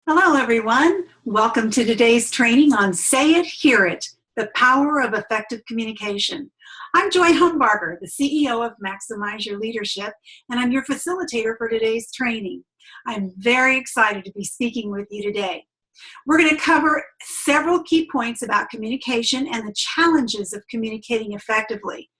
Hello, everyone. Welcome to today's training on Say It, Hear It, the Power of Effective Communication. I'm Joy Humbarger, the CEO of Maximize Your Leadership, and I'm your facilitator for today's training. I'm very excited to be speaking with you today. We're going to cover several key points about communication and the challenges of communicating effectively.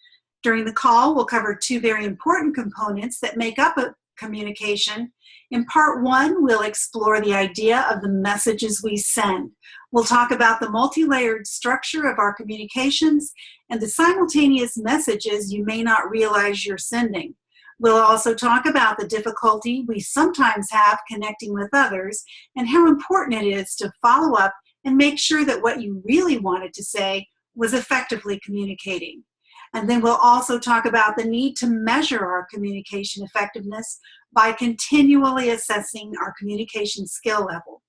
During the call, we'll cover two very important components that make up a communication. In part one, we'll explore the idea of the messages we send. We'll talk about the multi-layered structure of our communications and the simultaneous messages you may not realize you're sending. We'll also talk about the difficulty we sometimes have connecting with others and how important it is to follow up and make sure that what you really wanted to say was effectively communicating. And then we'll also talk about the need to measure our communication effectiveness by continually assessing our communication skill level.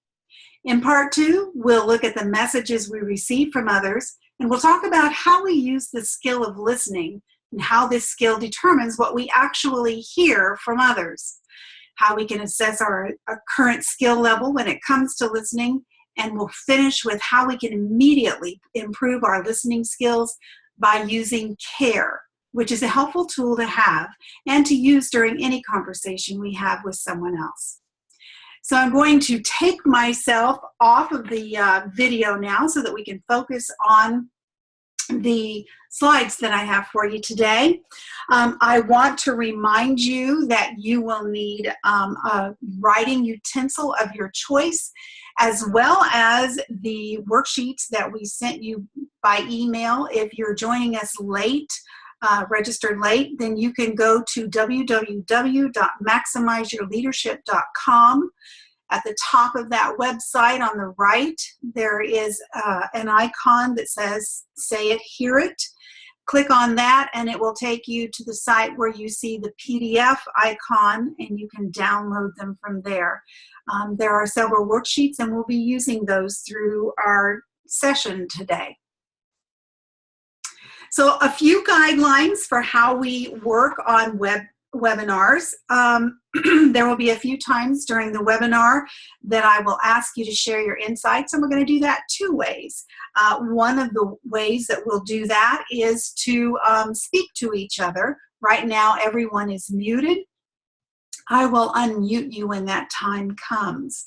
In part two, we'll look at the messages we receive from others, and we'll talk about how we use the skill of listening and how this skill determines what we actually hear from others, how we can assess our current skill level when it comes to listening, and we'll finish with how we can immediately improve our listening skills by using CARE, which is a helpful tool to have and to use during any conversation we have with someone else. So I'm going to take myself off of the video now so that we can focus on the slides that I have for you today. I want to remind you that you will need a writing utensil of your choice, as well as the worksheets that we sent you by email. If you're joining us late, registered late, then you can go to www.maximizeyourleadership.com. At the top of that website on the right, there is an icon that says Say It, Hear It. Click on that and it will take you to the site where you see the PDF icon and you can download them from there. There are several worksheets and we'll be using those through our session today. So a few guidelines for how we work on webinars. There will be a few times during the webinar that I will ask you to share your insights, and we're going to do that two ways. One of the ways that we'll do that is to speak to each other. Right now, everyone is muted. I will unmute you when that time comes.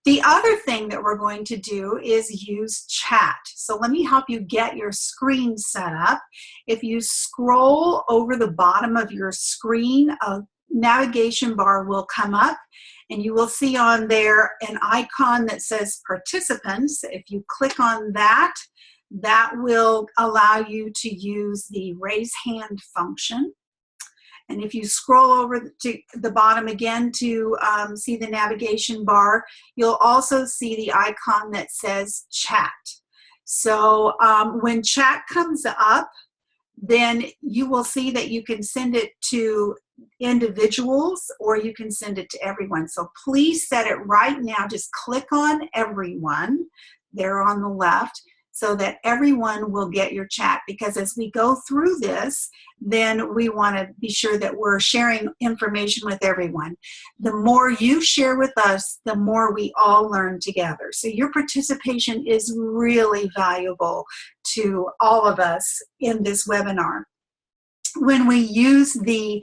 The other thing that we're going to do is use chat. So let me help you get your screen set up. If you scroll over the bottom of your screen, a navigation bar will come up and you will see on there an icon that says participants. If you click on that, that will allow you to use the raise hand function. And if you scroll over to the bottom again to see the navigation bar, you'll also see the icon that says chat. So when chat comes up, then you will see that you can send it to individuals or you can send it to everyone. So please set it right now. Just click on everyone there on the left, so that everyone will get your chat, because as we go through this, then we want to be sure that we're sharing information with everyone. The more you share with us, the more we all learn together. So your participation is really valuable to all of us in this webinar. When we use the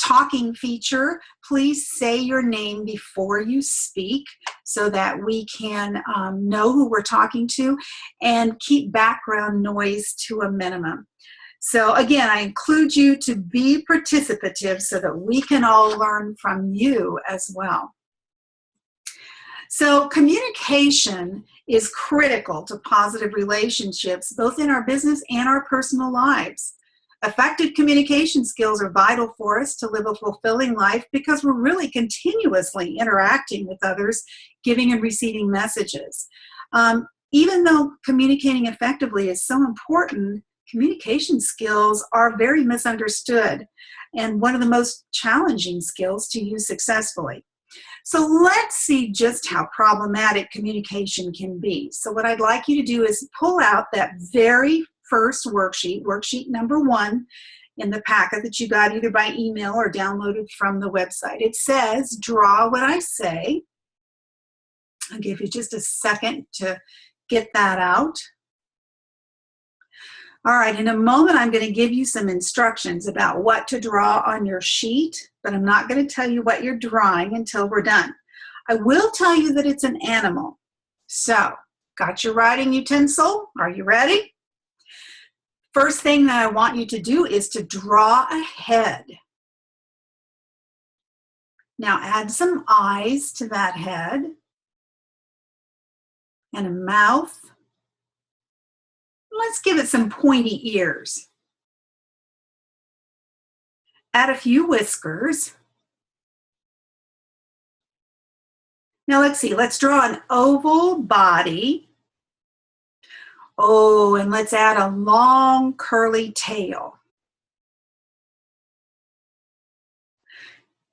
talking feature, please say your name before you speak so that we can know who we're talking to, and keep background noise to a minimum. So again, I include you to be participative so that we can all learn from you as well. So communication is critical to positive relationships, both in our business and our personal lives. Effective communication skills are vital for us to live a fulfilling life because we're really continuously interacting with others, giving and receiving messages. Even though communicating effectively is so important, communication skills are very misunderstood and one of the most challenging skills to use successfully. So let's see just how problematic communication can be. So what I'd like you to do is pull out that very first worksheet, worksheet number 1 in the packet that you got either by email or downloaded from the website. It says, draw what I say. I'll give you just a second to get that out. All right, in a moment, I'm going to give you some instructions about what to draw on your sheet, but I'm not going to tell you what you're drawing until we're done. I will tell you that it's an animal. So, got your writing utensil? Are you ready? First thing that I want you to do is to draw a head. Now add some eyes to that head and a mouth. Let's give it some pointy ears. Add a few whiskers. Now let's see, let's draw an oval body. Oh, and let's add a long curly tail.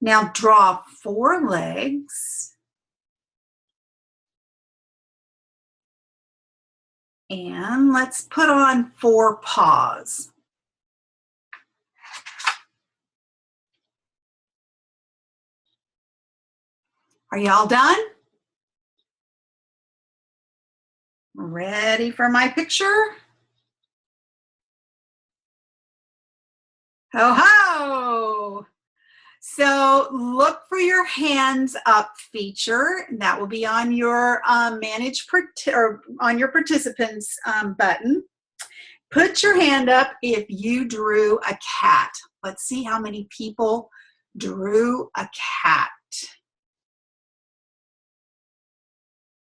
Now draw 4 legs. And let's put on 4 paws. Are y'all done? Ready for my picture? Ho ho! So look for your hands up feature. That will be on your on your participants button. Put your hand up if you drew a cat. Let's see how many people drew a cat.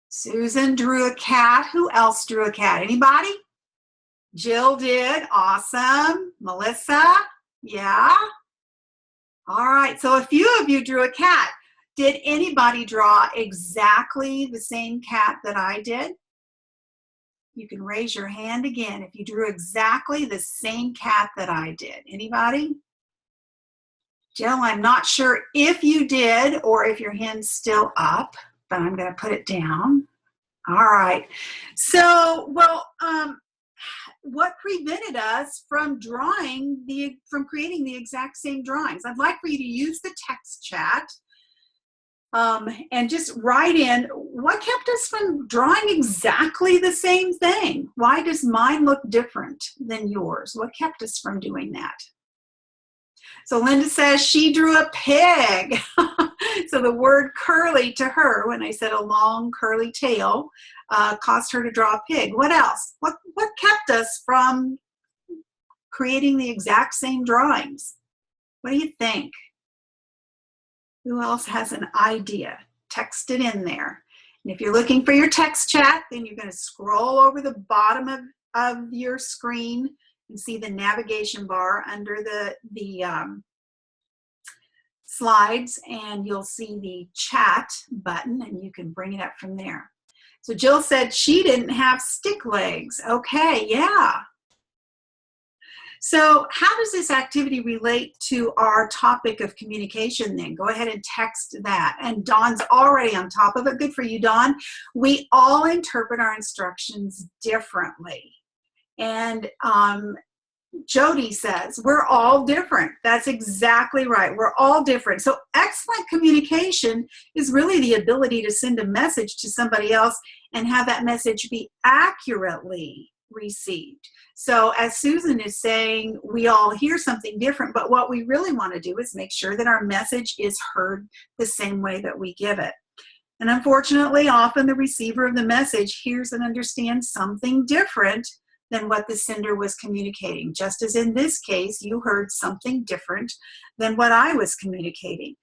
Susan drew a cat. Who else drew a cat? Anybody? Jill did. Awesome. Melissa? Yeah. All right. So a few of you drew a cat. Did anybody draw exactly the same cat that I did? You can raise your hand again if you drew exactly the same cat that I did. Anybody? Jill, I'm not sure if you did or if your hand's still up, but I'm going to put it down. All right. So, well, what prevented us from creating the exact same drawings? I'd like for you to use the text chat and just write in what kept us from drawing exactly the same thing. Why does mine look different than yours? What kept us from doing that? So Linda says she drew a pig. So the word curly to her, when I said a long curly tail, caused her to draw a pig. What else? What kept us from creating the exact same drawings? What do you think? Who else has an idea? Text it in there. And if you're looking for your text chat, then you're going to scroll over the bottom of your screen and see the navigation bar under the slides, and you'll see the chat button, and you can bring it up from there. So Jill said she didn't have stick legs. Okay, yeah. So how does this activity relate to our topic of communication then? Go ahead and text that. And Dawn's already on top of it. Good for you, Dawn. We all interpret our instructions differently. And Jody says, we're all different. That's exactly right. We're all different. So excellent communication is really the ability to send a message to somebody else and have that message be accurately received. So as Susan is saying, we all hear something different, but what we really want to do is make sure that our message is heard the same way that we give it. And unfortunately, often the receiver of the message hears and understands something different than what the sender was communicating. Just as in this case, you heard something different than what I was communicating.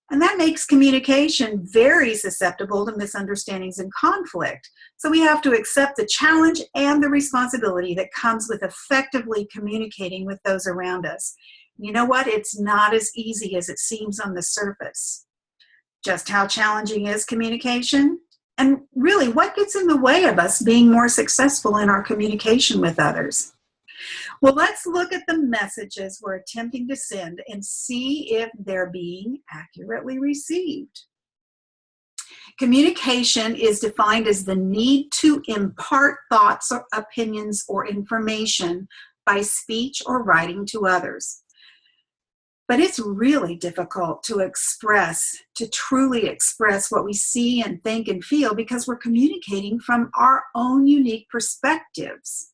And that makes communication very susceptible to misunderstandings and conflict. So we have to accept the challenge and the responsibility that comes with effectively communicating with those around us. You know what? It's not as easy as it seems on the surface. Just how challenging is communication? And really, what gets in the way of us being more successful in our communication with others? Well, let's look at the messages we're attempting to send and see if they're being accurately received. Communication is defined as the need to impart thoughts or opinions or information by speech or writing to others. But it's really difficult to truly express what we see and think and feel because we're communicating from our own unique perspectives.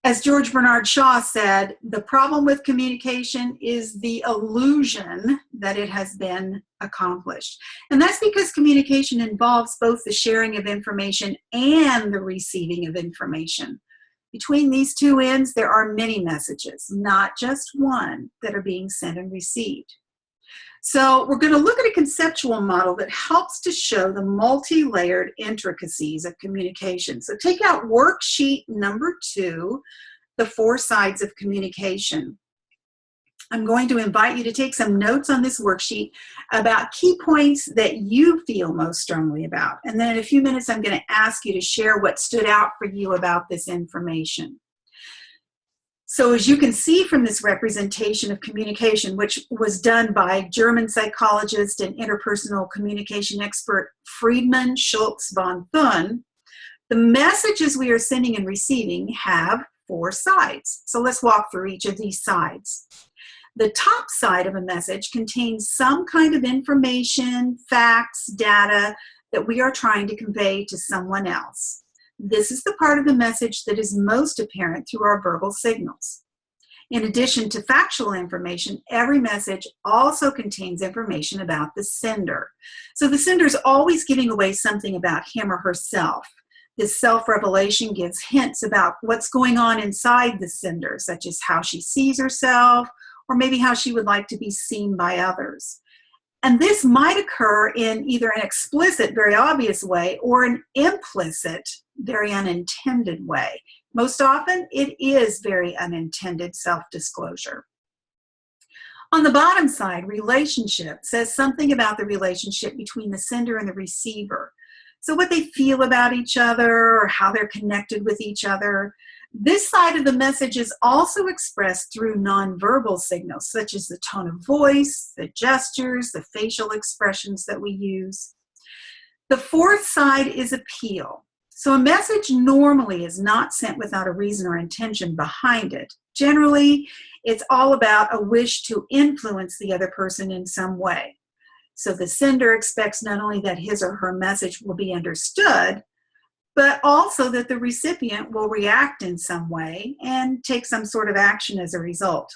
As George Bernard Shaw said, the problem with communication is the illusion that it has been accomplished. And that's because communication involves both the sharing of information and the receiving of information. Between these two ends, there are many messages, not just one, that are being sent and received. So we're going to look at a conceptual model that helps to show the multi-layered intricacies of communication. So take out worksheet number 2, the 4 sides of communication. I'm going to invite you to take some notes on this worksheet about key points that you feel most strongly about. And then in a few minutes, I'm going to ask you to share what stood out for you about this information. So as you can see from this representation of communication, which was done by German psychologist and interpersonal communication expert Friedman Schultz von Thun, the messages we are sending and receiving have 4 sides. So let's walk through each of these sides. The top side of a message contains some kind of information, facts, data that we are trying to convey to someone else. This is the part of the message that is most apparent through our verbal signals. In addition to factual information, every message also contains information about the sender. So the sender is always giving away something about him or herself. This self-revelation gives hints about what's going on inside the sender, such as how she sees herself, or maybe how she would like to be seen by others. And this might occur in either an explicit, very obvious way, or an implicit, very unintended way. Most often, it is very unintended self-disclosure. On the bottom side, relationship says something about the relationship between the sender and the receiver. So what they feel about each other or how they're connected with each other. This side of the message is also expressed through nonverbal signals, such as the tone of voice, the gestures, the facial expressions that we use. The 4th side is appeal. So a message normally is not sent without a reason or intention behind it. Generally, it's all about a wish to influence the other person in some way. So the sender expects not only that his or her message will be understood, but also that the recipient will react in some way and take some sort of action as a result.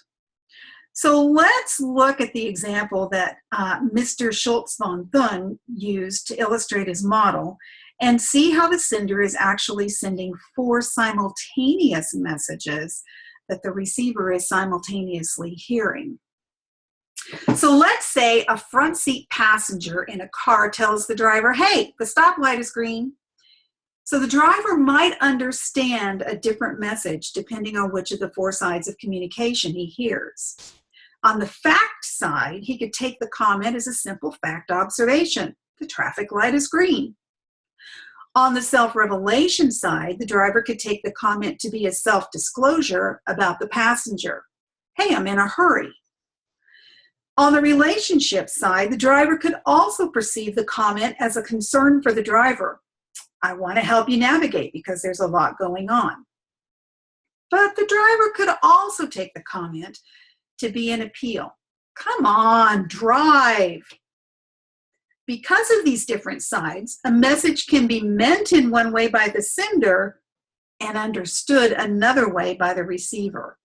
So let's look at the example that Mr. Schultz von Thun used to illustrate his model and see how the sender is actually sending 4 simultaneous messages that the receiver is simultaneously hearing. So let's say a front seat passenger in a car tells the driver, "Hey, the stoplight is green." So the driver might understand a different message depending on which of the 4 sides of communication he hears. On the fact side, he could take the comment as a simple fact observation. The traffic light is green. On the self-revelation side, the driver could take the comment to be a self-disclosure about the passenger. Hey, I'm in a hurry. On the relationship side, the driver could also perceive the comment as a concern for the driver. I want to help you navigate because there's a lot going on. But the driver could also take the comment to be an appeal. Come on, drive. Because of these different sides, a message can be meant in one way by the sender and understood another way by the receiver.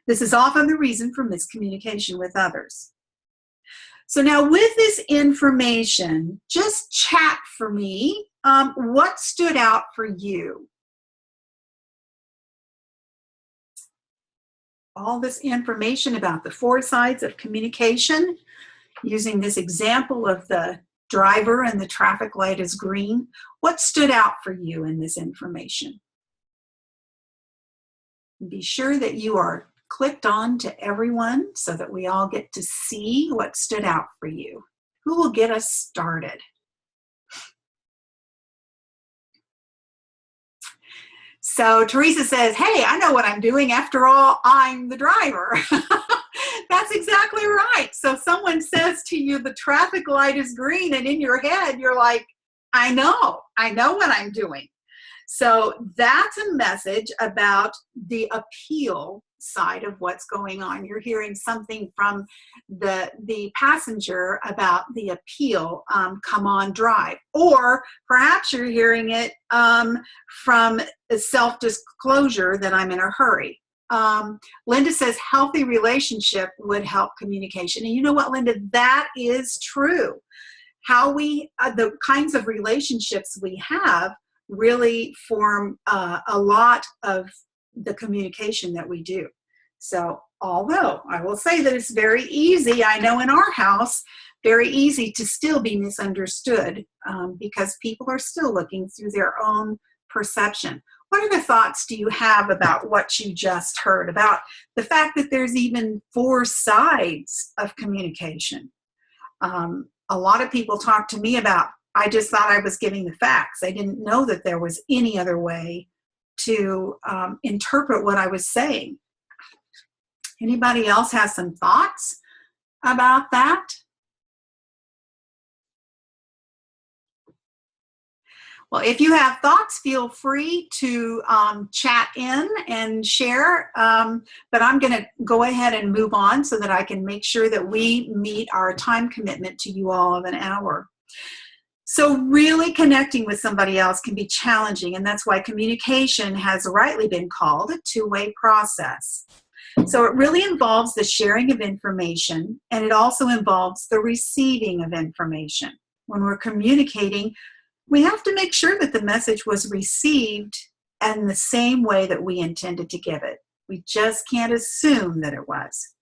This is often the reason for miscommunication with others. So now with this information, just chat for me. What stood out for you? All this information about the 4 sides of communication, using this example of the driver and the traffic light is green. What stood out for you in this information? Be sure that you are clicked on to everyone so that we all get to see what stood out for you. Who will get us started? So Teresa says, hey, I know what I'm doing. After all, I'm the driver. That's exactly right. So someone says to you, the traffic light is green, and in your head, you're like, I know what I'm doing. So that's a message about the appeal side of what's going on. You're hearing something from the passenger about the appeal, come on, drive. Or perhaps you're hearing it from a self-disclosure that I'm in a hurry. Linda says healthy relationship would help communication. And you know what, Linda, that is true. How we, the kinds of relationships we have really form a lot of the communication that we do. So although I will say that it's very easy, I know in our house, very easy to still be misunderstood because people are still looking through their own perception. What other thoughts do you have about what you just heard, about the fact that there's even 4 sides of communication? A lot of people talk to me about, I just thought I was giving the facts. I didn't know that there was any other way to interpret what I was saying. Anybody else has some thoughts about that? Well, if you have thoughts, feel free to chat in and share, but I'm going to go ahead and move on so that I can make sure that we meet our time commitment to you all of an hour. So really connecting with somebody else can be challenging, and that's why communication has rightly been called a two-way process. So it really involves the sharing of information, and it also involves the receiving of information. When we're communicating, we have to make sure that the message was received in the same way that we intended to give it. We just can't assume that it was.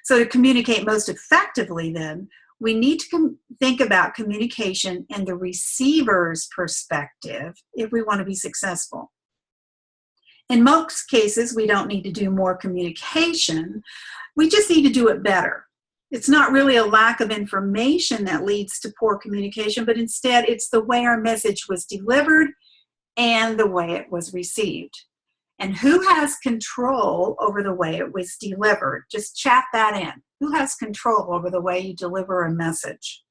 So to communicate most effectively then, we need to think about communication in the receiver's perspective if we want to be successful. In most cases, we don't need to do more communication. We just need to do it better. It's not really a lack of information that leads to poor communication, but instead it's the way our message was delivered and the way it was received. And who has control over the way it was delivered? Just chat that in. Who has control over the way you deliver a message?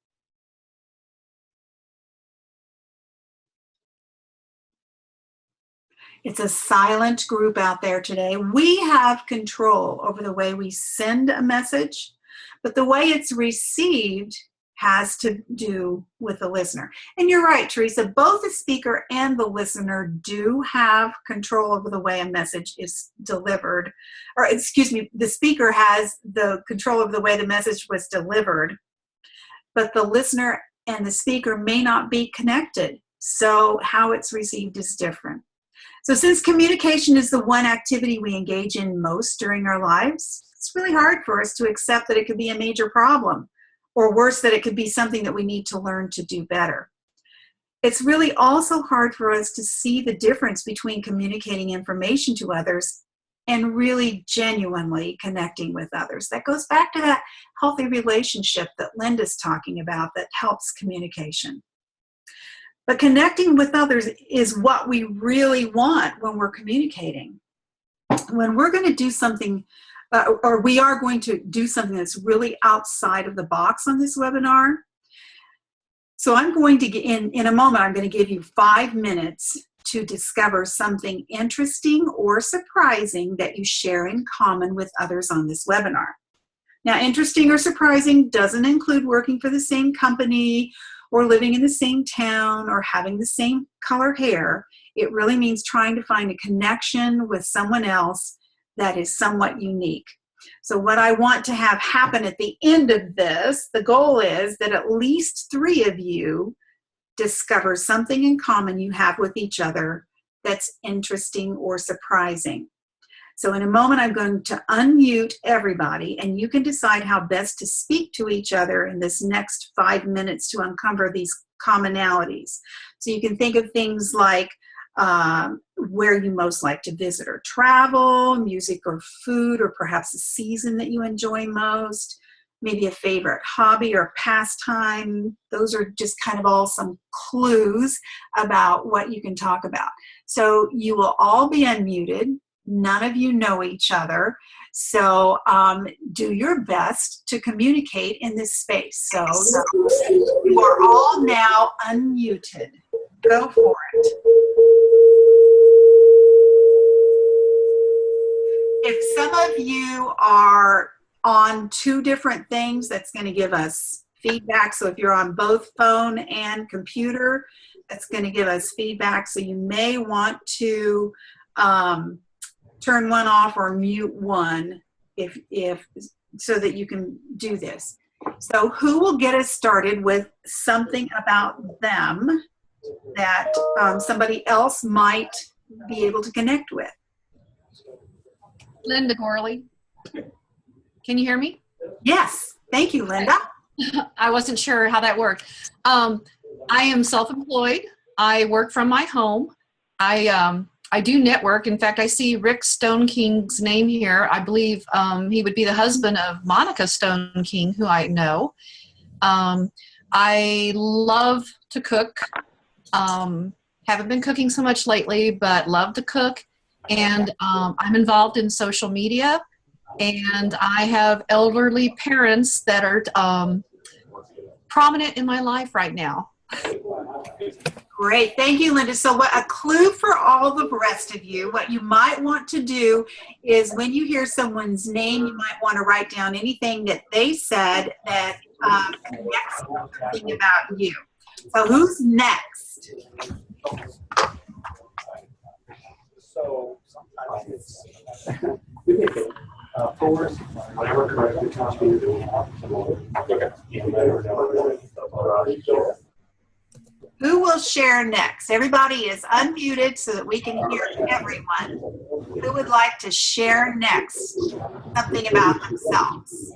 It's a silent group out there today. We have control over the way we send a message, but the way it's received has to do with the listener. And you're right, Teresa, both the speaker and the listener do have control over the way a message is delivered. Or excuse me, the speaker has the control over the way the message was delivered, but the listener and the speaker may not be connected. So how it's received is different. So since communication is the one activity we engage in most during our lives, it's really hard for us to accept that it could be a major problem, or worse, that it could be something that we need to learn to do better. It's really also hard for us to see the difference between communicating information to others and really genuinely connecting with others. That goes back to that healthy relationship that Linda's talking about that helps communication. But connecting with others is what we really want when we're communicating. When we're going to do something, or we are going to do something that's really outside of the box on this webinar. So I'm going to, in a moment, I'm going to give you 5 minutes to discover something interesting or surprising that you share in common with others on this webinar. Now, interesting or surprising doesn't include working for the same company or living in the same town or having the same color hair. It really means trying to find a connection with someone else that is somewhat unique. So what I want to have happen at the end of this, the goal is that at least 3 of you discover something in common you have with each other that's interesting or surprising. So in a moment, I'm going to unmute everybody, and you can decide how best to speak to each other in this next 5 minutes to uncover these commonalities. So you can think of things like where you most like to visit or travel, music or food, or perhaps a season that you enjoy most, maybe a favorite hobby or pastime. Those are just kind of all some clues about what you can talk about. So you will all be unmuted. None of you know each other. So do your best to communicate in this space. So you are all now unmuted. Go for it. if some of you are on two different things, that's going to give us feedback. So if you're on both phone and computer, that's going to give us feedback. So you may want to turn one off or mute one if so that you can do this. So who will get us started with something about them that somebody else might be able to connect with? Linda Gorley. Can you hear me? Yes. Thank you, Linda. I wasn't sure how that worked. I am self-employed. I work from my home. I do network. In fact, I see Rick Stone King's name here. I believe he would be the husband of Monica Stone King, who I know. I love to cook. Haven't been cooking so much lately, but love to cook. And I'm involved in social media. And I have elderly parents that are prominent in my life right now. Great. Thank you, Linda. So a clue for all the rest of you, what you might want to do is when you hear someone's name, you might want to write down anything that they said that connects something about you. So who's next? So sometimes it's force, whatever correctly contributed. Who will share next? Everybody is unmuted so that we can hear everyone. Who would like to share next something about themselves?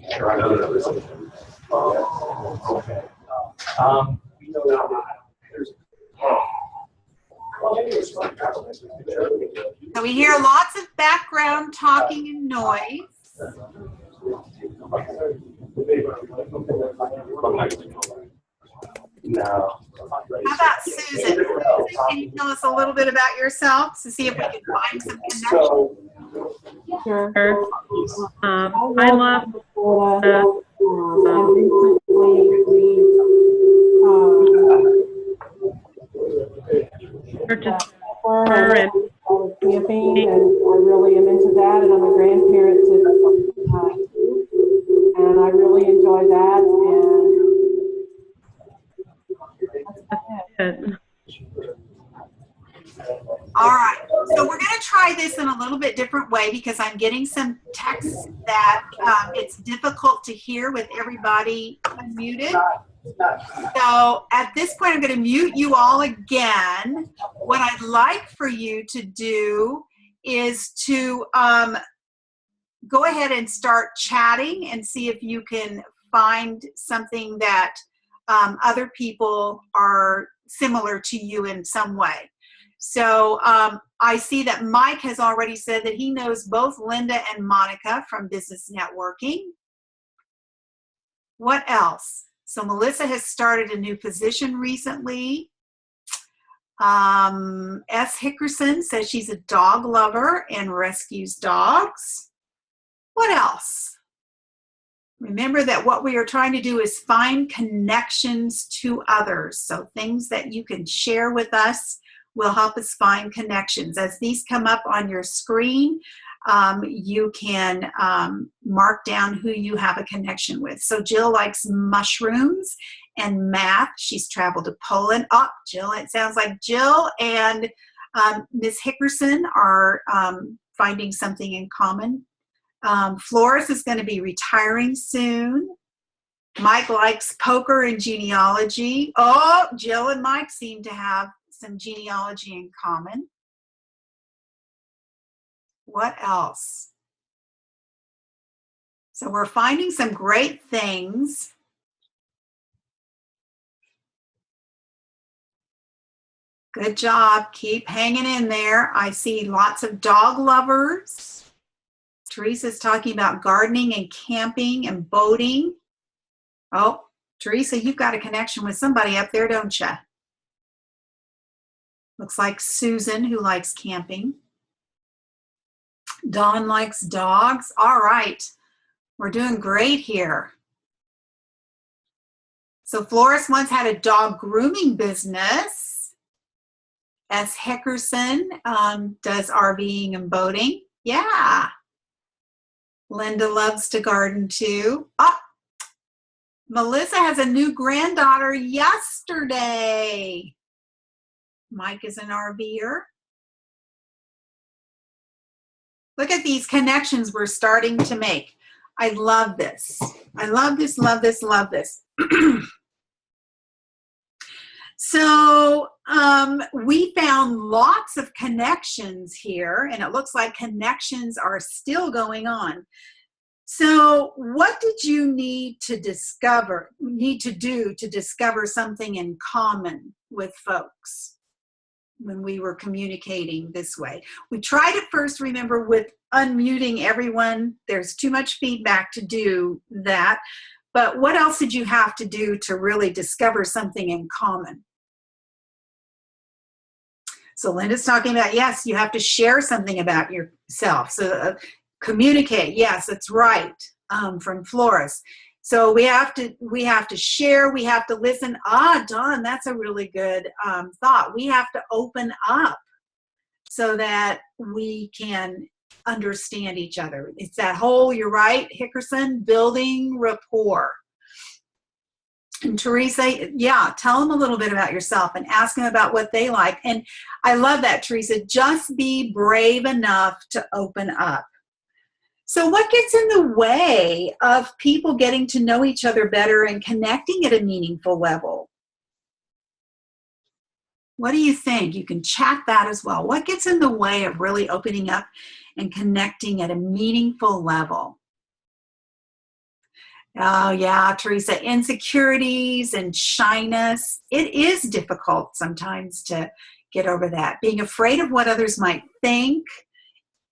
So we hear lots of background talking and noise. No. How about Susan? Susan, can you tell us a little bit about yourself to see if we can find some connection? Sure. I love purchase and camping, and I really am into that, and I'm a grandparent to and I really enjoy that, and good. All right, so we're going to try this in a little bit different way because I'm getting some text that it's difficult to hear with everybody unmuted. So at this point, I'm going to mute you all again. What I'd like for you to do is to go ahead and start chatting and see if you can find something that other people are similar to you in some way. So I see that Mike has already said that he knows both Linda and Monica from business networking. What else? So Melissa has started a new position recently. S. Hickerson says she's a dog lover and rescues dogs. What else? Remember that what we are trying to do is find connections to others. So things that you can share with us will help us find connections. As these come up on your screen, you can mark down who you have a connection with. So Jill likes mushrooms and math. She's traveled to Poland. Oh, Jill, it sounds like Jill and Ms. Hickerson are finding something in common. Flores is going to be retiring soon. Mike likes poker and genealogy. Oh, Jill and Mike seem to have some genealogy in common. What else? So we're finding some great things. Good job. Keep hanging in there. I see lots of dog lovers. Teresa's talking about gardening and camping and boating. Oh, Teresa, you've got a connection with somebody up there, don't you? Looks like Susan, who likes camping. Dawn likes dogs. All right. We're doing great here. So Flores once had a dog grooming business. S. Hickerson does RVing and boating. Yeah. Linda loves to garden too. Ah, Melissa has a new granddaughter yesterday. Mike is an RVer. Look at these connections we're starting to make. I love this. I love this, love this, love this. So we found lots of connections here, and it looks like connections are still going on. So what did you need to do to discover something in common with folks when we were communicating this way? We tried at first, remember, with unmuting everyone. There's too much feedback to do that. But what else did you have to do to really discover something in common? So Linda's talking about, yes, you have to share something about yourself. So communicate, yes, that's right, from Flores. So we have to share, we have to listen. Ah, Dawn, that's a really good thought. We have to open up so that we can understand each other. It's that whole, you're right, Hickerson, building rapport. And Teresa, yeah, tell them a little bit about yourself and ask them about what they like. And I love that, Teresa. Just be brave enough to open up. So what gets in the way of people getting to know each other better and connecting at a meaningful level? What do you think? You can chat that as well. What gets in the way of really opening up and connecting at a meaningful level? Oh, yeah, Teresa, insecurities and shyness. It is difficult sometimes to get over that. Being afraid of what others might think.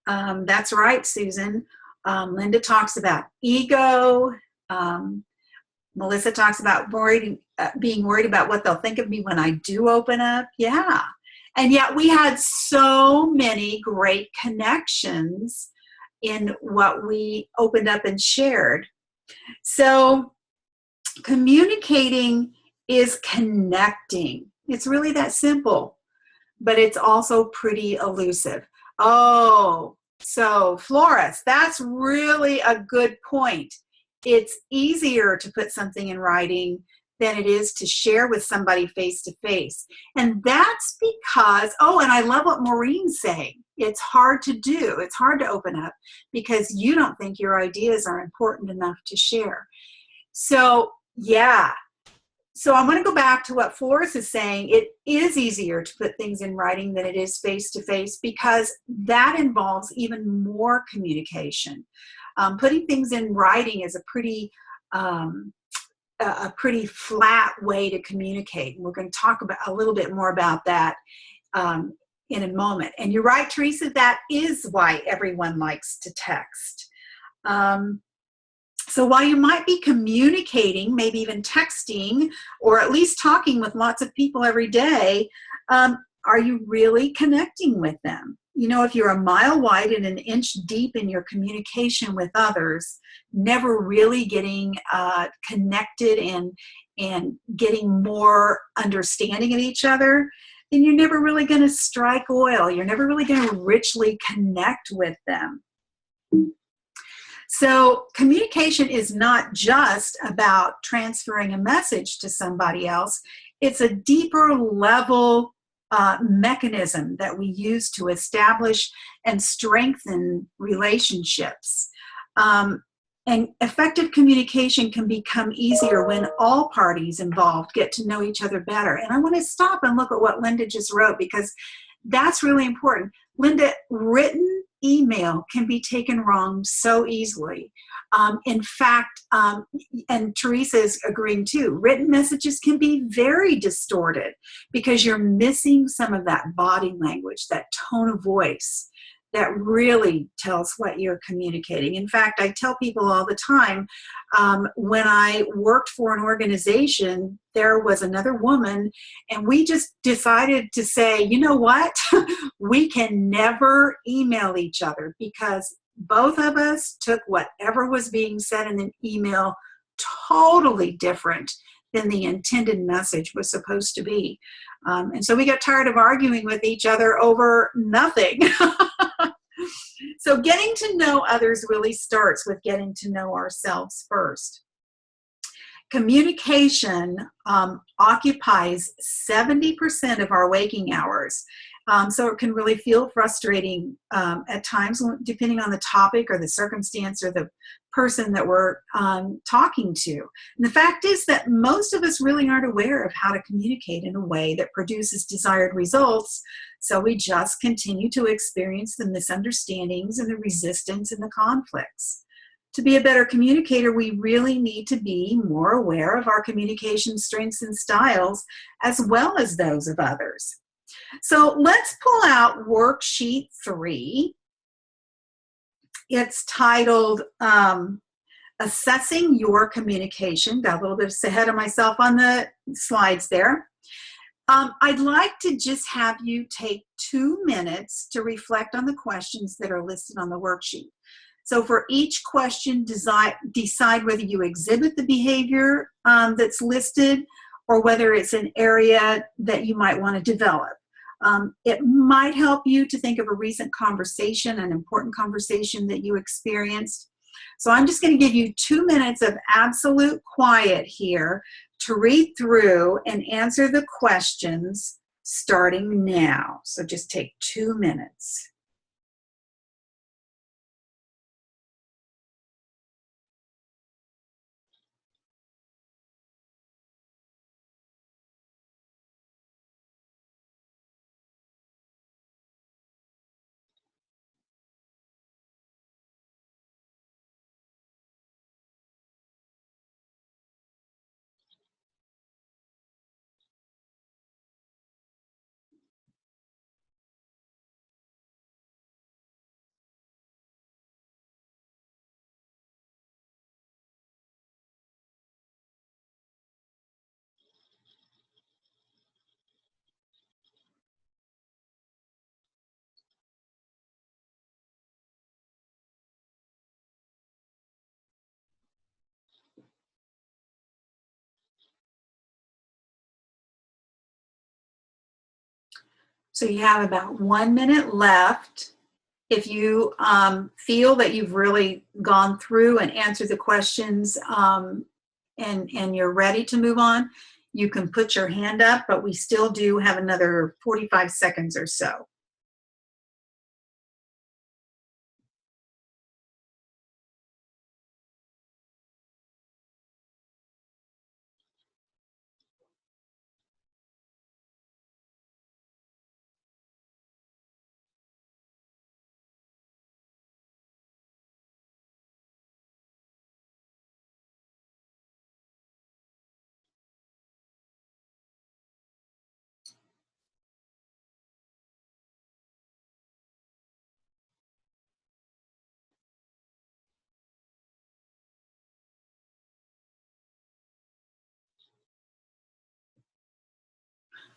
That's right, Susan. Linda talks about ego. Melissa talks about being worried about what they'll think of me when I do open up. Yeah. And yet we had so many great connections in what we opened up and shared. So communicating is connecting. It's really that simple, but it's also pretty elusive. Oh, so Flores, that's really a good point. It's easier to put something in writing than it is to share with somebody face to face. And that's because, oh, and I love what Maureen's saying. It's hard to do. It's hard to open up because you don't think your ideas are important enough to share. So, yeah. So I want to go back to what Flores is saying. It is easier to put things in writing than it is face to face because that involves even more communication. Putting things in writing is a pretty flat way to communicate. And we're going to talk about a little bit more about that in a moment. And you're right, Teresa, that is why everyone likes to text. So while you might be communicating, maybe even texting, or at least talking with lots of people every day, are you really connecting with them? You know, if you're a mile wide and an inch deep in your communication with others, never really getting connected and getting more understanding of each other, then you're never really going to strike oil. You're never really going to richly connect with them. So communication is not just about transferring a message to somebody else. It's a deeper level mechanism that we use to establish and strengthen relationships. And effective communication can become easier when all parties involved get to know each other better. And I want to stop and look at what Linda just wrote because that's really important. Linda, written email can be taken wrong so easily. In fact, and Teresa is agreeing too, written messages can be very distorted because you're missing some of that body language, that tone of voice that really tells what you're communicating. In fact, I tell people all the time, when I worked for an organization, there was another woman, and we just decided to say, you know what? We can never email each other because both of us took whatever was being said in an email totally different than the intended message was supposed to be. And so we got tired of arguing with each other over nothing. So getting to know others really starts with getting to know ourselves first. Communication occupies 70% of our waking hours. So it can really feel frustrating at times, depending on the topic or the circumstance or the person that we're talking to. And the fact is that most of us really aren't aware of how to communicate in a way that produces desired results. So we just continue to experience the misunderstandings and the resistance and the conflicts. To be a better communicator, we really need to be more aware of our communication strengths and styles, as well as those of others. So let's pull out worksheet 3. It's titled Assessing Your Communication. Got a little bit ahead of myself on the slides there. I'd like to just have you take 2 minutes to reflect on the questions that are listed on the worksheet. So for each question, decide whether you exhibit the behavior that's listed or whether it's an area that you might want to develop. It might help you to think of a recent conversation, an important conversation that you experienced. So I'm just going to give you 2 minutes of absolute quiet here to read through and answer the questions starting now. So just take 2 minutes. So you have about 1 minute left. If you feel that you've really gone through and answered the questions and you're ready to move on, you can put your hand up, but we still do have another 45 seconds or so.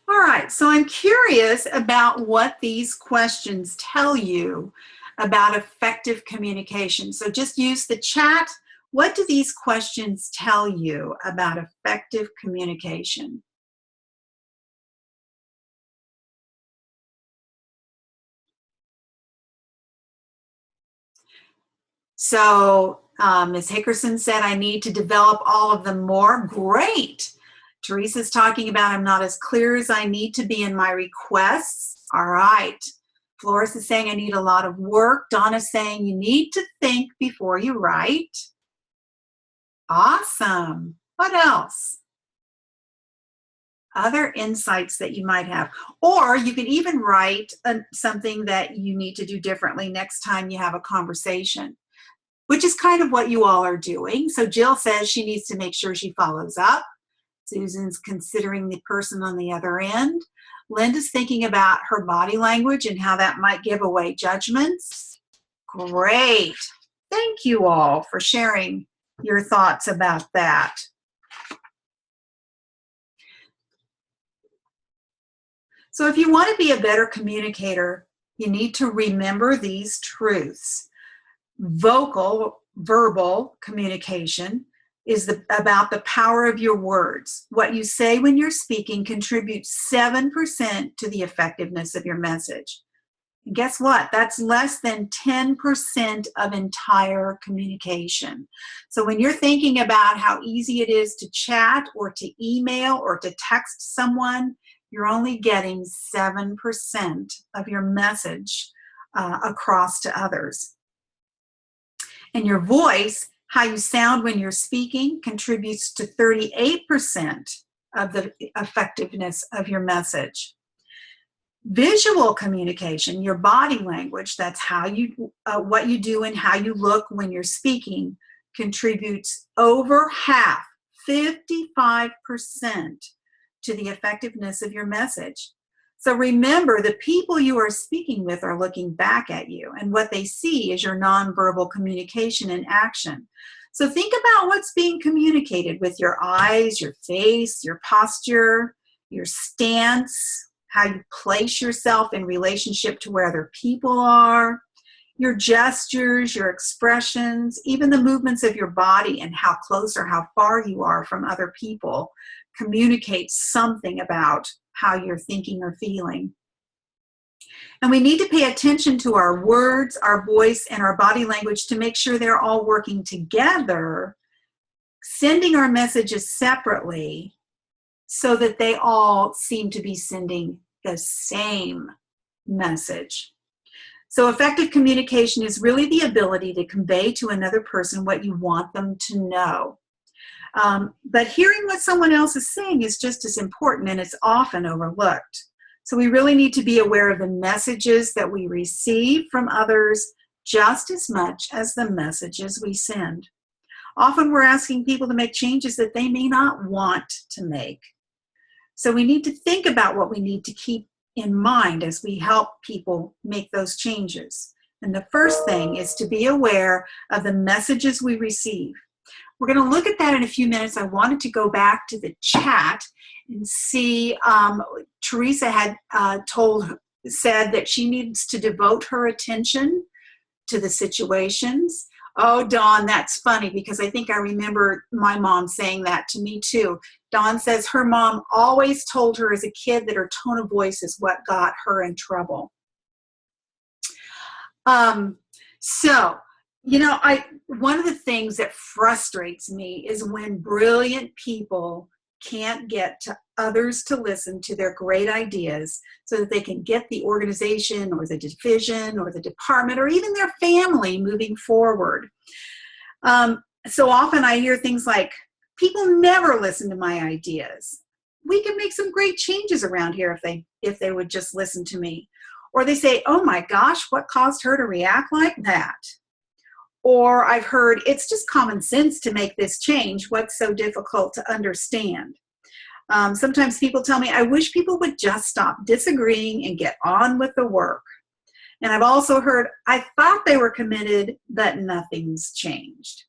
All right, so I'm curious about what these questions tell you about effective communication. So just use the chat. What do these questions tell you about effective communication? So Ms. Hickerson said, I need to develop all of them more. Great. Teresa's talking about I'm not as clear as I need to be in my requests. All right. Flores is saying I need a lot of work. Donna's saying you need to think before you write. Awesome. What else? Other insights that you might have. Or you can even write something that you need to do differently next time you have a conversation, which is kind of what you all are doing. So Jill says she needs to make sure she follows up. Susan's considering the person on the other end. Linda's thinking about her body language and how that might give away judgments. Great. Thank you all for sharing your thoughts about that. So if you want to be a better communicator, you need to remember these truths. Verbal communication is about the power of your words. What you say when you're speaking contributes 7% to the effectiveness of your message. And guess what? That's less than 10% of entire communication. So when you're thinking about how easy it is to chat or to email or to text someone, you're only getting 7% of your message across to others. And your voice, how you sound when you're speaking, contributes to 38% of the effectiveness of your message. Visual communication, your body language, that's how you, what you do and how you look when you're speaking, contributes over half, 55%, to the effectiveness of your message. So remember, the people you are speaking with are looking back at you, and what they see is your nonverbal communication in action. So think about what's being communicated with your eyes, your face, your posture, your stance, how you place yourself in relationship to where other people are, your gestures, your expressions, even the movements of your body and how close or how far you are from other people communicates something about how you're thinking or feeling. And we need to pay attention to our words, our voice, and our body language to make sure they're all working together, sending our messages separately so that they all seem to be sending the same message. So effective communication is really the ability to convey to another person what you want them to know. But hearing what someone else is saying is just as important, and it's often overlooked. So we really need to be aware of the messages that we receive from others just as much as the messages we send. Often we're asking people to make changes that they may not want to make. So we need to think about what we need to keep in mind as we help people make those changes. And the first thing is to be aware of the messages we receive. We're going to look at that in a few minutes. I wanted to go back to the chat and see, Teresa had said that she needs to devote her attention to the situations. Oh, Dawn, that's funny because I think I remember my mom saying that to me too. Dawn says her mom always told her as a kid that her tone of voice is what got her in trouble. So, you know, one of the things that frustrates me is when brilliant people can't get to others to listen to their great ideas so that they can get the organization or the division or the department or even their family moving forward. So often I hear things like, people never listen to my ideas. We can make some great changes around here if they would just listen to me. Or they say, oh my gosh, what caused her to react like that? Or I've heard, it's just common sense to make this change. What's so difficult to understand? Sometimes people tell me, I wish people would just stop disagreeing and get on with the work. And I've also heard, I thought they were committed, but nothing's changed.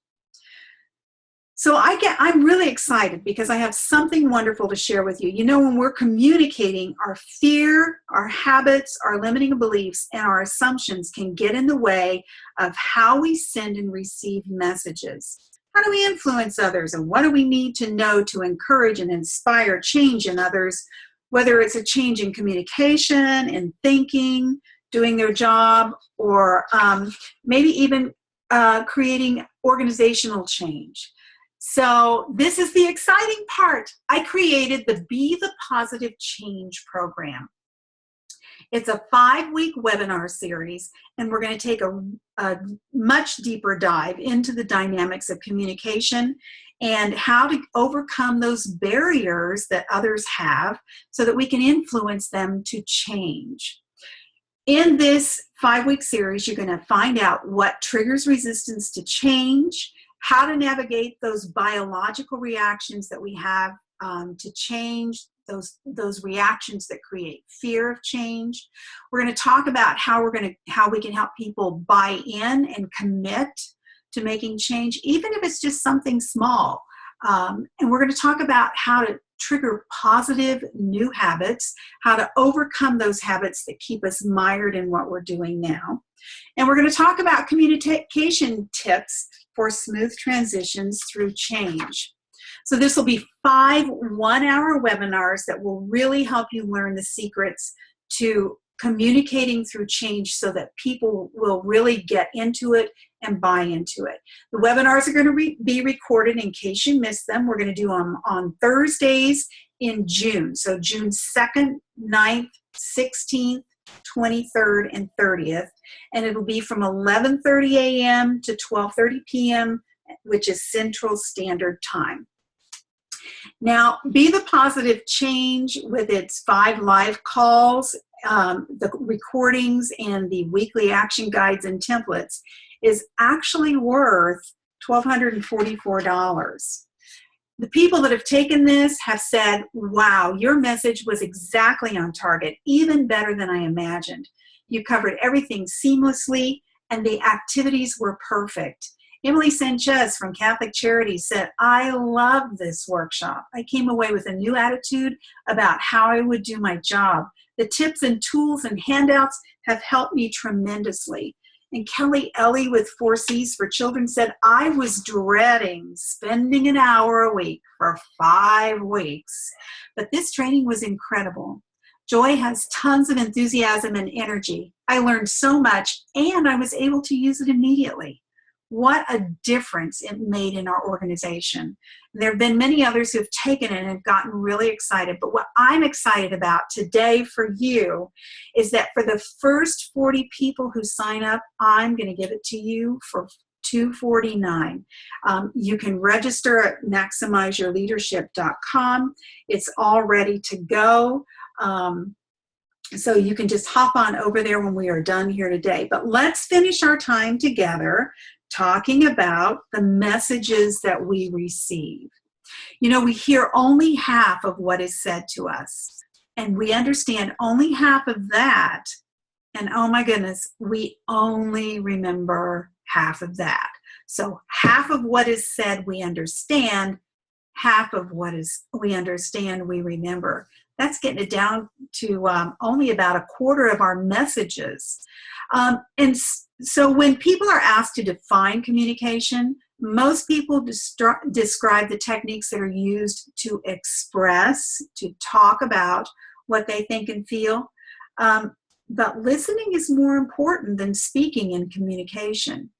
So I'm really excited because I have something wonderful to share with you. You know, when we're communicating, our fear, our habits, our limiting beliefs, and our assumptions can get in the way of how we send and receive messages. How do we influence others, and what do we need to know to encourage and inspire change in others, whether it's a change in communication, in thinking, doing their job, or maybe even creating organizational change. So this is the exciting part. I created the Be the Positive Change program. It's a 5-week webinar series, and we're going to take a much deeper dive into the dynamics of communication and how to overcome those barriers that others have so that we can influence them to change. In this 5-week series, you're going to find out what triggers resistance to change, how to navigate those biological reactions that we have to change, those reactions that create fear of change. We're going to talk about how we can help people buy in and commit to making change, even if it's just something small. And we're going to talk about how to trigger positive new habits, how to overcome those habits that keep us mired in what we're doing now. And we're going to talk about communication tips for smooth transitions through change. So this will be 5 one-hour webinars that will really help you learn the secrets to communicating through change so that people will really get into it and buy into it. The webinars are going to be recorded in case you missed them. We're going to do them on Thursdays in June. So June 2nd, 9th, 16th, 23rd, and 30th. And it'll be from 11:30 a.m. to 12:30 p.m., which is Central Standard Time. Now, Be the Positive Change with its 5 live calls, the recordings, and the weekly action guides and templates is actually worth $1,244. The people that have taken this have said, wow, your message was exactly on target, even better than I imagined. You covered everything seamlessly, and the activities were perfect. Emily Sanchez from Catholic Charities said, I love this workshop. I came away with a new attitude about how I would do my job. The tips and tools and handouts have helped me tremendously. And Kelly Ellie with 4 C's for Children said, I was dreading spending an hour a week for 5 weeks, but this training was incredible. Joy has tons of enthusiasm and energy. I learned so much, and I was able to use it immediately. What a difference it made in our organization. There have been many others who have taken it and have gotten really excited. But what I'm excited about today for you is that for the first 40 people who sign up, I'm going to give it to you for $249. You can register at maximizeyourleadership.com. It's all ready to go. So you can just hop on over there when we are done here today. But let's finish our time together talking about the messages that we receive. You know, we hear only half of what is said to us, and we understand only half of that. And oh my goodness, we only remember half of that. So half of what is said we understand, half of what we understand we remember. That's getting it down to only about a quarter of our messages. And so when people are asked to define communication, most people describe the techniques that are used to express, to talk about what they think and feel. But listening is more important than speaking in communication.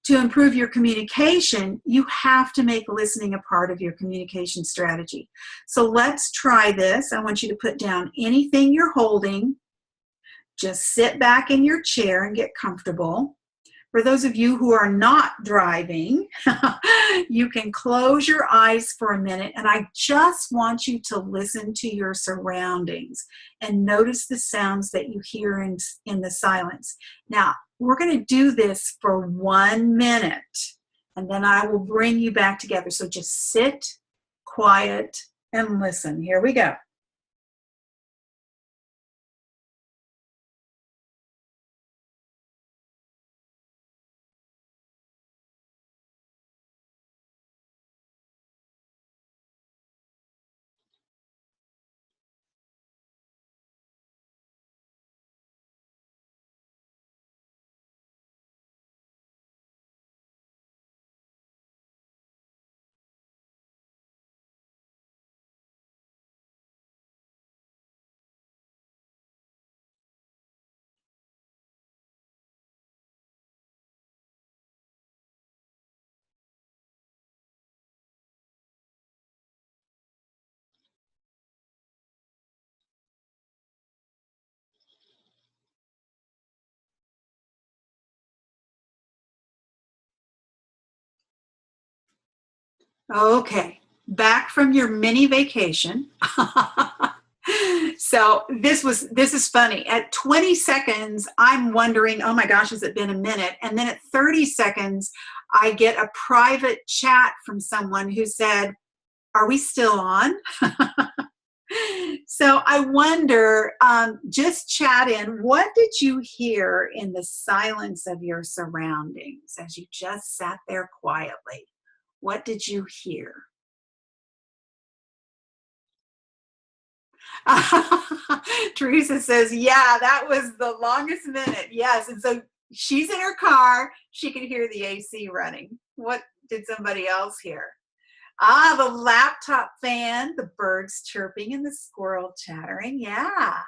To improve your communication, you have to make listening a part of your communication strategy. So let's try this. I want you to put down anything you're holding. Just sit back in your chair and get comfortable. For those of you who are not driving, you can close your eyes for a minute, and I just want you to listen to your surroundings and notice the sounds that you hear in the silence. Now, we're going to do this for 1 minute, and then I will bring you back together. So just sit, quiet, and listen. Here we go. Okay, back from your mini vacation. So this is funny. At 20 seconds, I'm wondering, oh my gosh, has it been a minute? And then at 30 seconds, I get a private chat from someone who said, are we still on? So I wonder, just chat in, what did you hear in the silence of your surroundings as you just sat there quietly? What did you hear? Teresa says, yeah, that was the longest minute. Yes. And so she's in her car. She can hear the AC running. What did somebody else hear? Ah, the laptop fan, the birds chirping, and the squirrel chattering. Yeah.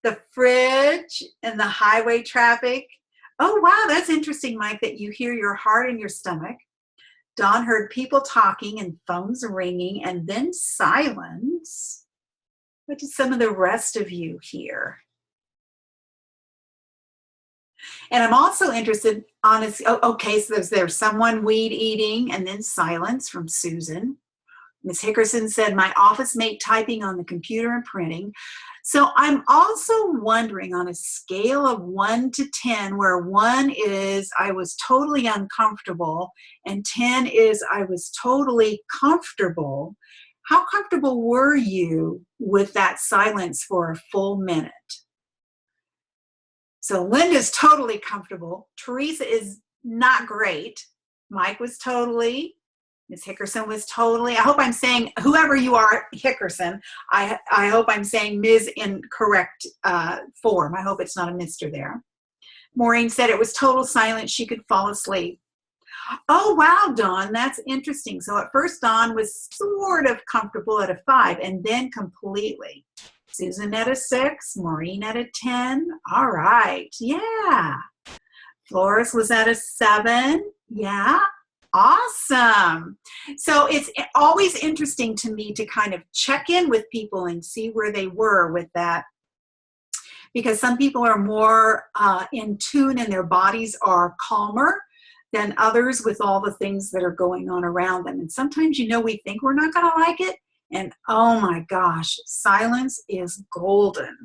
the fridge and the highway traffic. Oh, wow, that's interesting, Mike, that you hear your heart in your stomach. Dawn heard people talking and phones ringing and then silence. What did some of the rest of you hear? And I'm also interested, honestly, okay, so there's someone weed eating and then silence from Susan. Ms. Hickerson said, my office mate typing on the computer and printing. So I'm also wondering, on a scale of 1 to 10, where 1 is I was totally uncomfortable and 10 is I was totally comfortable, how comfortable were you with that silence for a full minute? So Linda's totally comfortable. Teresa is not great. Mike was totally. Ms. Hickerson was totally. I hope I'm saying, whoever you are, Hickerson, I hope I'm saying Ms. in correct form. I hope it's not a Mr. there. Maureen said it was total silence. She could fall asleep. Oh, wow, Dawn, that's interesting. So at first, Dawn was sort of comfortable at a 5 and then completely. Susan at a 6, Maureen at a 10. All right, yeah. Flores was at a 7. Yeah. Awesome. So it's always interesting to me to kind of check in with people and see where they were with that, because some people are more in tune and their bodies are calmer than others with all the things that are going on around them. And sometimes, we think we're not going to like it. And oh my gosh, silence is golden.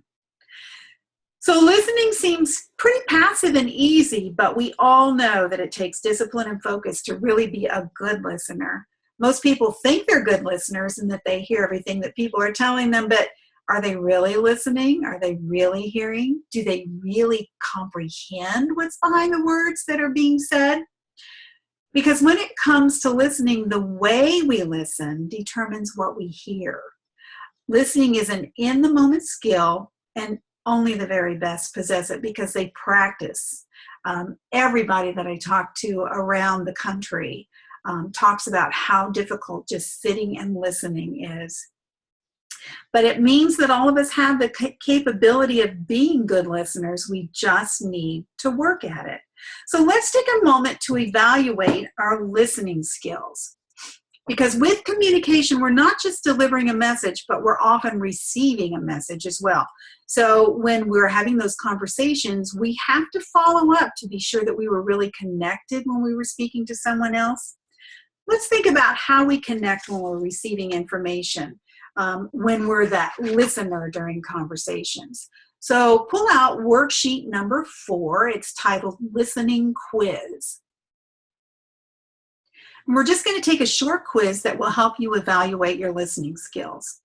So listening seems pretty passive and easy, but we all know that it takes discipline and focus to really be a good listener. Most people think they're good listeners and that they hear everything that people are telling them, but are they really listening? Are they really hearing? Do they really comprehend what's behind the words that are being said? Because when it comes to listening, the way we listen determines what we hear. Listening is an in-the-moment skill, and only the very best possess it because they practice. Everybody that I talk to around the country talks about how difficult just sitting and listening is. But it means that all of us have the capability of being good listeners. We just need to work at it. So let's take a moment to evaluate our listening skills. Because with communication, we're not just delivering a message, but we're often receiving a message as well. So when we're having those conversations, we have to follow up to be sure that we were really connected when we were speaking to someone else. Let's think about how we connect when we're receiving information, when we're that listener during conversations. So pull out worksheet number 4. It's titled Listening Quiz. And we're just going to take a short quiz that will help you evaluate your listening skills.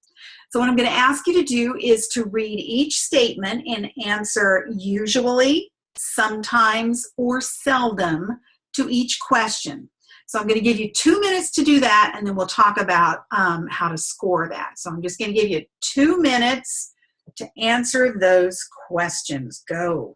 So what I'm going to ask you to do is to read each statement and answer usually, sometimes, or seldom to each question. So I'm going to give you 2 minutes to do that, and then we'll talk about how to score that. So I'm just going to give you 2 minutes to answer those questions. Go.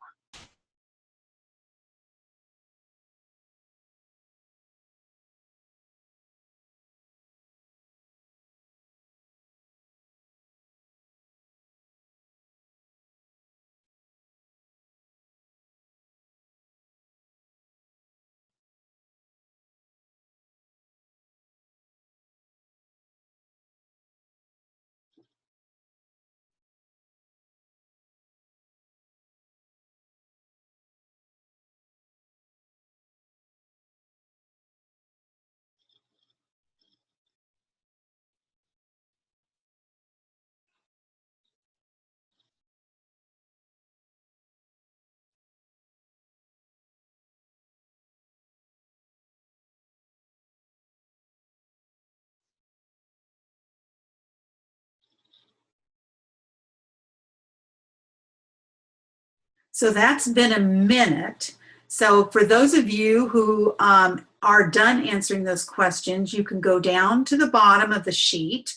So that's been a minute. So for those of you who are done answering those questions, you can go down to the bottom of the sheet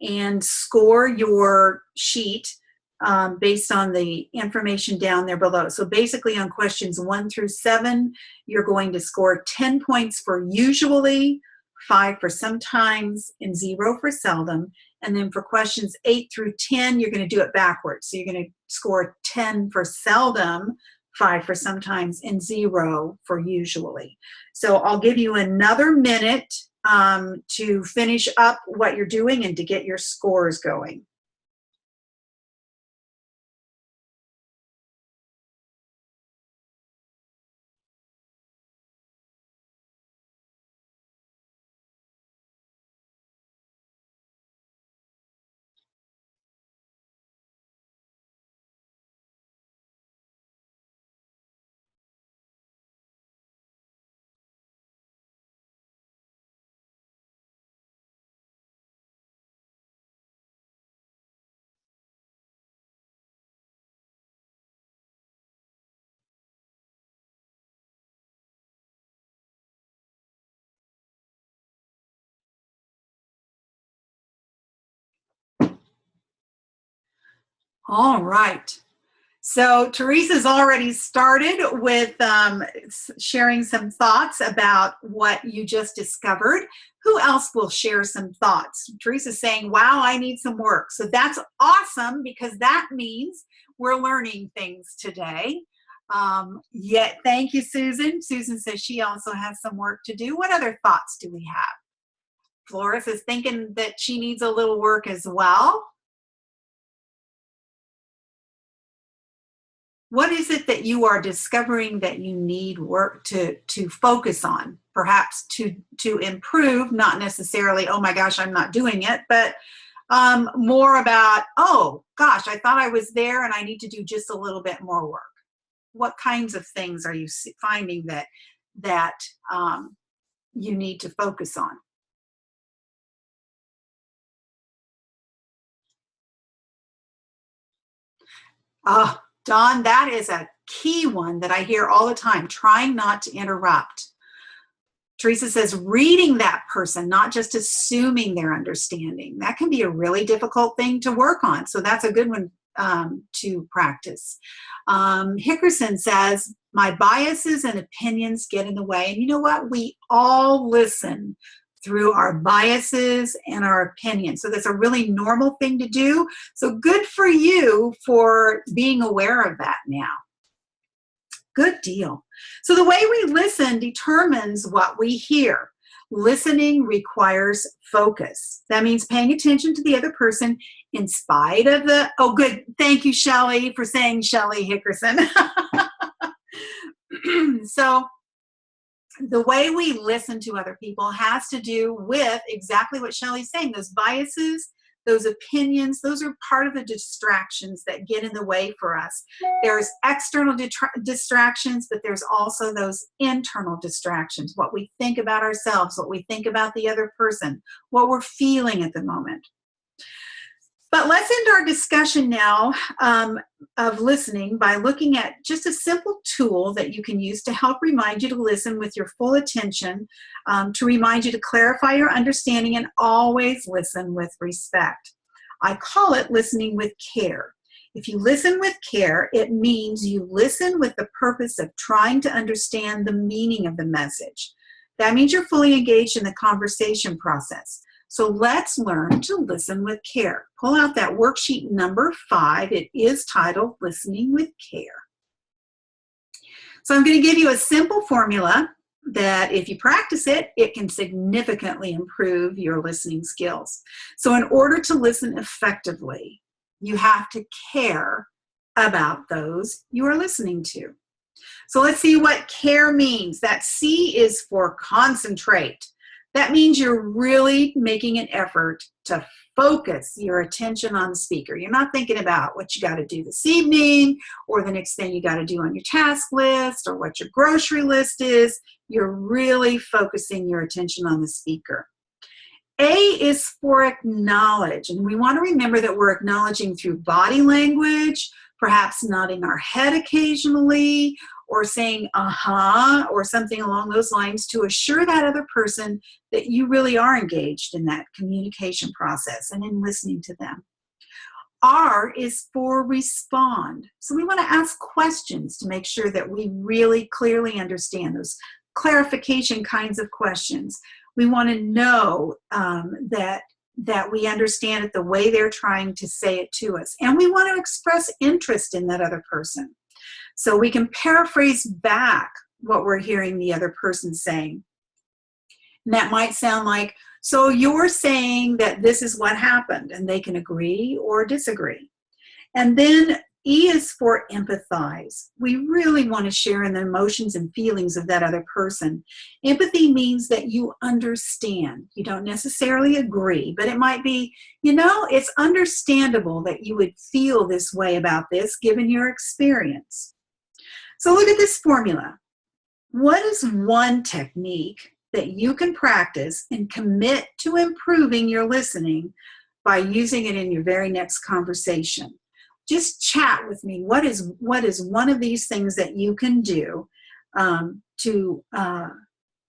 and score your sheet based on the information down there below. So basically on questions 1 through 7, you're going to score 10 points for usually, 5 for sometimes, and 0 for seldom. And then for questions 8 through 10, you're going to do it backwards. So you're going to score 10 for seldom, 5 for sometimes, and 0 for usually. So I'll give you another minute to finish up what you're doing and to get your scores going. All right. So Teresa's already started with sharing some thoughts about what you just discovered. Who else will share some thoughts? Teresa's saying, wow, I need some work. So that's awesome, because that means we're learning things today. Yet, thank you, Susan. Susan says she also has some work to do. What other thoughts do we have? Flores is thinking that she needs a little work as well. What is it that you are discovering that you need work to focus on, perhaps to improve, not necessarily, oh my gosh, I'm not doing it, but more about, oh gosh, I thought I was there and I need to do just a little bit more work. What kinds of things are you finding that you need to focus on? Dawn, that is a key one that I hear all the time, trying not to interrupt. Teresa says, reading that person, not just assuming their understanding. That can be a really difficult thing to work on. So that's a good one to practice. Hickerson says, my biases and opinions get in the way. And you know what? We all listen through our biases and our opinions. So that's a really normal thing to do. So good for you for being aware of that now. Good deal. So the way we listen determines what we hear. Listening requires focus. That means paying attention to the other person in spite of the, oh good, thank you, Shelley, for saying Shelley Hickerson. So the way we listen to other people has to do with exactly what Shelley's saying. Those biases, those opinions, those are part of the distractions that get in the way for us. There's external distractions, but there's also those internal distractions, what we think about ourselves, what we think about the other person, what we're feeling at the moment. But let's end our discussion now of listening by looking at just a simple tool that you can use to help remind you to listen with your full attention, to remind you to clarify your understanding and always listen with respect. I call it listening with care. If you listen with care, it means you listen with the purpose of trying to understand the meaning of the message. That means you're fully engaged in the conversation process. So let's learn to listen with care. Pull out that worksheet number 5. It is titled Listening with Care. So I'm going to give you a simple formula that if you practice it, it can significantly improve your listening skills. So in order to listen effectively, you have to care about those you are listening to. So let's see what care means. That C is for concentrate. That means you're really making an effort to focus your attention on the speaker. You're not thinking about what you got to do this evening or the next thing you got to do on your task list or what your grocery list is. You're really focusing your attention on the speaker. A is for acknowledge, and we want to remember that we're acknowledging through body language, perhaps nodding our head occasionally, or saying uh-huh, or something along those lines to assure that other person that you really are engaged in that communication process and in listening to them. R is for respond. So we want to ask questions to make sure that we really clearly understand those clarification kinds of questions. We want to know that that we understand it the way they're trying to say it to us. And we want to express interest in that other person. So we can paraphrase back what we're hearing the other person saying. And that might sound like, so you're saying that this is what happened, and they can agree or disagree. And then E is for empathize. We really want to share in the emotions and feelings of that other person. Empathy means that you understand. You don't necessarily agree, but it might be, you know, it's understandable that you would feel this way about this given your experience. So look at this formula. What is one technique that you can practice and commit to improving your listening by using it in your very next conversation? Just chat with me. What is one of these things that you can do to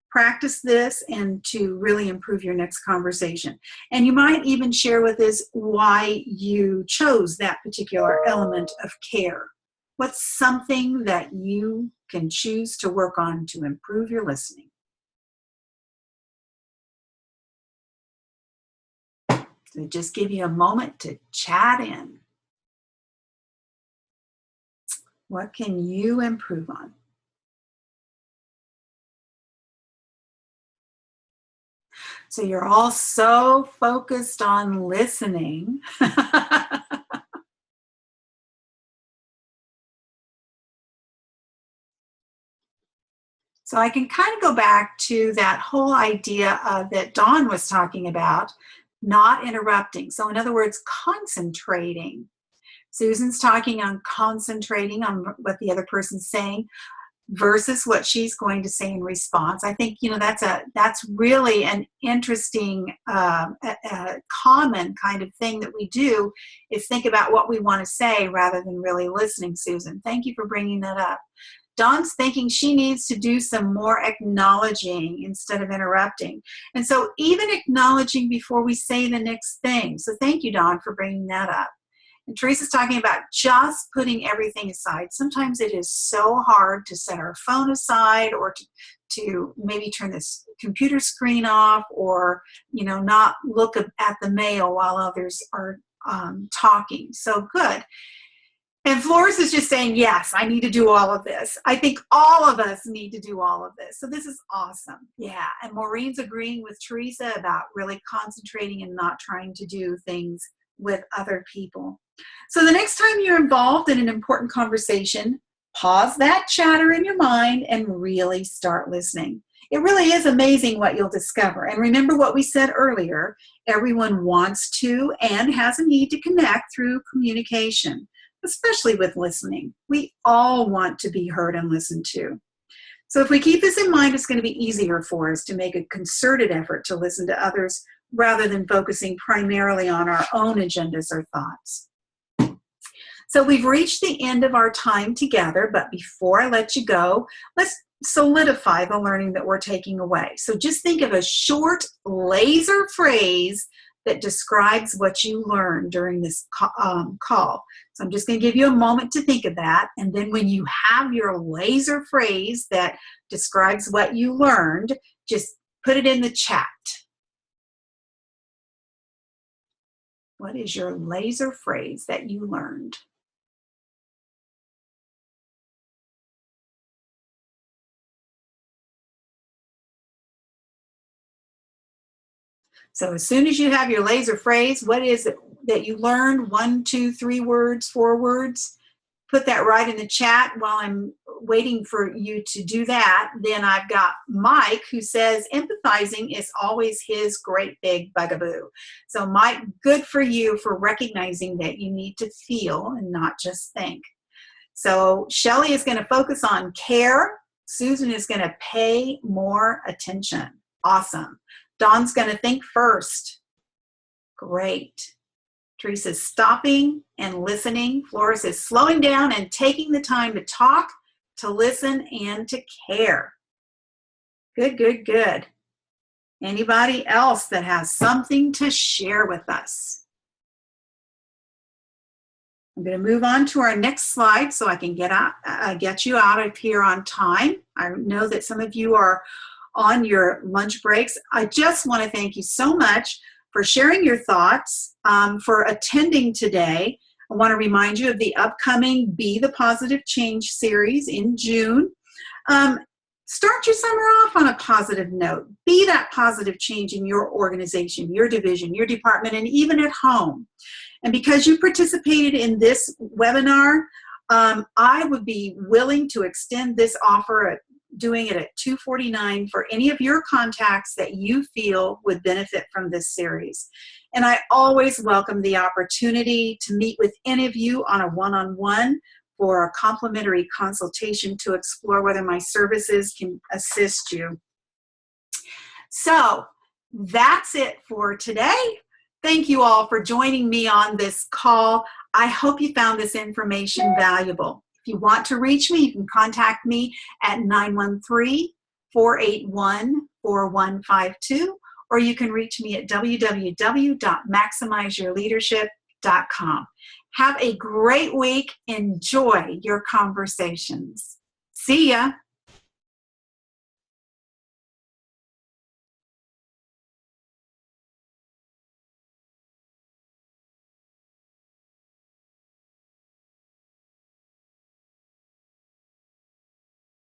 practice this and to really improve your next conversation? And you might even share with us why you chose that particular element of care. What's something that you can choose to work on to improve your listening? So just give you a moment to chat in. What can you improve on? So you're all so focused on listening. So I can kind of go back to that whole idea that Dawn was talking about, not interrupting. So in other words, concentrating. Susan's talking on concentrating on what the other person's saying versus what she's going to say in response. I think, you know, that's really an interesting, common kind of thing that we do, is think about what we want to say rather than really listening, Susan. Thank you for bringing that up. Dawn's thinking she needs to do some more acknowledging instead of interrupting. And so even acknowledging before we say the next thing. So thank you, Dawn, for bringing that up. And Teresa's talking about just putting everything aside. Sometimes it is so hard to set our phone aside, or to maybe turn this computer screen off, or, you know, not look at the mail while others are talking. So good. And Flores is just saying, yes, I need to do all of this. I think all of us need to do all of this. So this is awesome. Yeah. And Maureen's agreeing with Teresa about really concentrating and not trying to do things with other people. So the next time you're involved in an important conversation, pause that chatter in your mind and really start listening. It really is amazing what you'll discover. And remember what we said earlier, everyone wants to and has a need to connect through communication, especially with listening. We all want to be heard and listened to. So if we keep this in mind, it's going to be easier for us to make a concerted effort to listen to others rather than focusing primarily on our own agendas or thoughts. So we've reached the end of our time together, but before I let you go, let's solidify the learning that we're taking away. So just think of a short laser phrase that describes what you learned during this call. So I'm just going to give you a moment to think of that. And then when you have your laser phrase that describes what you learned, just put it in the chat. What is your laser phrase that you learned? So as soon as you have your laser phrase, what is it that you learned? 1, 2, 3 words, 4 words? Put that right in the chat. While I'm waiting for you to do that, then I've got Mike, who says empathizing is always his great big bugaboo. So Mike, good for you for recognizing that you need to feel and not just think. So Shelley is going to focus on care. Susan is going to pay more attention. Awesome. Dawn's going to think first. Great. Teresa's stopping and listening. Flores is slowing down and taking the time to talk, to listen, and to care. Good, good, good. Anybody else that has something to share with us? I'm going to move on to our next slide so I can get you out of here on time. I know that some of you are on your lunch breaks. I just want to thank you so much for sharing your thoughts, for attending today. I want to remind you of the upcoming Be the Positive Change series in June. Start your summer off on a positive note. Be that positive change in your organization, your division, your department, and even at home. And because you participated in this webinar, I would be willing to extend this offer at doing it at $249 for any of your contacts that you feel would benefit from this series. And I always welcome the opportunity to meet with any of you on a one-on-one for a complimentary consultation to explore whether my services can assist you. So that's it for today. Thank you all for joining me on this call. I hope you found this information valuable. If you want to reach me, you can contact me at 913-481-4152, or you can reach me at www.maximizeyourleadership.com. Have a great week. Enjoy your conversations. See ya.